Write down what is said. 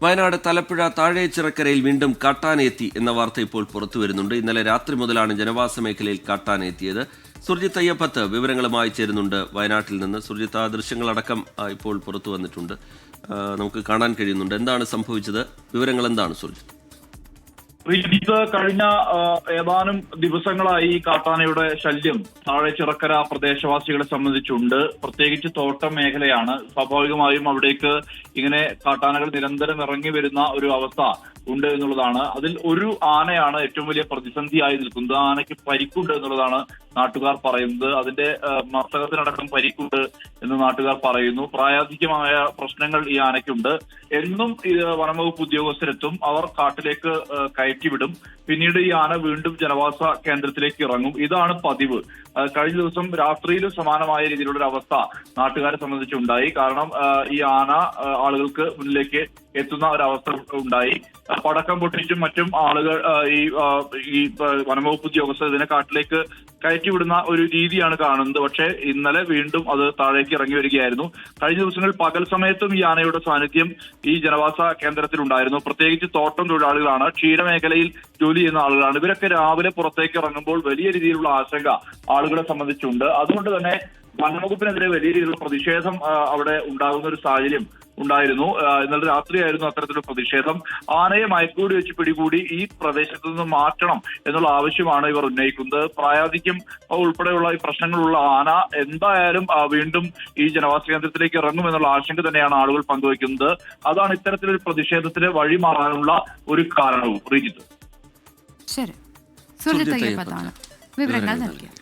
വയനാട് തലപ്പുഴ താഴേച്ചിറക്കരയിൽ വീണ്ടും കാട്ടാനയെത്തി എന്ന വാർത്ത ഇപ്പോൾ പുറത്തു വരുന്നുണ്ട്. ഇന്നലെ രാത്രി മുതലാണ് ജനവാസ മേഖലയിൽ കാട്ടാനയെത്തിയത്. സുർജിത്ത് അയ്യപ്പത്ത് വിവരങ്ങളുമായി ചേരുന്നുണ്ട് വയനാട്ടിൽ നിന്ന്. സുർജിത്ത്, ആ ദൃശ്യങ്ങളടക്കം ഇപ്പോൾ പുറത്തു വന്നിട്ടുണ്ട്, നമുക്ക് കാണാൻ കഴിയുന്നുണ്ട്. എന്താണ് സംഭവിച്ചത്? വിവരങ്ങൾ എന്താണ് സുർജിത്ത്? കഴിഞ്ഞ ഏതാനും ദിവസങ്ങളായി കാട്ടാനയുടെ ശല്യം താഴെച്ചിറക്കര പ്രദേശവാസികളെ സംബന്ധിച്ചുണ്ട്. പ്രത്യേകിച്ച് തോട്ടം മേഖലയാണ്. സ്വാഭാവികമായും അവിടേക്ക് ഇങ്ങനെ കാട്ടാനകൾ നിരന്തരം ഇറങ്ങി വരുന്ന ഒരു അവസ്ഥ ഉണ്ട് എന്നുള്ളതാണ്. അതിൽ ഒരു ആനയാണ് ഏറ്റവും വലിയ പ്രതിസന്ധിയായി നിൽക്കുന്നത്. ആനയ്ക്ക് പരിക്കുണ്ട് എന്നുള്ളതാണ് നാട്ടുകാർ പറയുന്നത്. അതിന്റെ മസ്തകത്തിനടക്കം പരിക്കുണ്ട് എന്ന് നാട്ടുകാർ പറയുന്നു. പ്രായാധിക്യമായ പ്രശ്നങ്ങൾ ഈ ആനയ്ക്കുണ്ട്. എന്നും വനംവകുപ്പ് ഉദ്യോഗസ്ഥരെത്തും, അവർ കാട്ടിലേക്ക് കയറ്റിവിടും. പിന്നീട് ഈ ആന വീണ്ടും ജനവാസ കേന്ദ്രത്തിലേക്ക് ഇറങ്ങും. ഇതാണ് പതിവ്. കഴിഞ്ഞ ദിവസം രാത്രിയിലും സമാനമായ രീതിയിലുള്ള ഒരു അവസ്ഥ നാട്ടുകാരെ സംബന്ധിച്ചുണ്ടായി. കാരണം ഈ ആന ആളുകൾക്ക് മുന്നിലേക്ക് എത്തുന്ന ഒരവസ്ഥ ഉണ്ടായി. പടക്കം പൊട്ടിച്ചും മറ്റും ആളുകൾ ഈ വനംവകുപ്പ് ഉദ്യോഗസ്ഥർ ഇതിനെ കാട്ടിലേക്ക് കയറ്റിവിടുന്ന ഒരു രീതിയാണ് കാണുന്നത്. പക്ഷേ ഇന്നലെ വീണ്ടും അത് താഴേക്ക് ഇറങ്ങി വരികയായിരുന്നു. കഴിഞ്ഞ ദിവസങ്ങളിൽ പകൽ സമയത്തും ഈ ആനയുടെ സാന്നിധ്യം ഈ ജനവാസ കേന്ദ്രത്തിലുണ്ടായിരുന്നു. പ്രത്യേകിച്ച് തോട്ടം തൊഴിലാളികളാണ്, ക്ഷീരമേഖലയിൽ ജോലി ചെയ്യുന്ന ആളുകളാണ്. ഇവരൊക്കെ രാവിലെ പുറത്തേക്ക് ഇറങ്ങുമ്പോൾ വലിയ രീതിയിലുള്ള ആശങ്ക ആളുകളെ സംബന്ധിച്ചുണ്ട്. അതുകൊണ്ട് തന്നെ വനംവകുപ്പിനെതിരെ വലിയ രീതിയിലുള്ള പ്രതിഷേധം അവിടെ ഉണ്ടാകുന്ന ഒരു സാഹചര്യം ഉണ്ടായിരുന്നു. ഇന്നലെ രാത്രിയായിരുന്നു അത്തരത്തിലുള്ള പ്രതിഷേധം. ആനയെ മയക്കൂടി വെച്ച് പിടികൂടി ഈ പ്രദേശത്ത് നിന്ന് മാറ്റണം എന്നുള്ള ആവശ്യമാണ് ഇവർ ഉന്നയിക്കുന്നത്. പ്രായാധിക്യം ഉൾപ്പെടെയുള്ള ഈ പ്രശ്നങ്ങളുള്ള ആന എന്തായാലും വീണ്ടും ഈ ജനവാസ കേന്ദ്രത്തിലേക്ക് ഇറങ്ങും എന്നുള്ള ആശങ്ക തന്നെയാണ് ആളുകൾ പങ്കുവയ്ക്കുന്നത്. അതാണ് ഇത്തരത്തിലൊരു പ്രതിഷേധത്തിന് വഴിമാറാനുള്ള ഒരു കാരണവും. ശരി, സുർജിത്ത് അയ്യപ്പത്താണ് വിവരങ്ങൾ നൽകിയത്.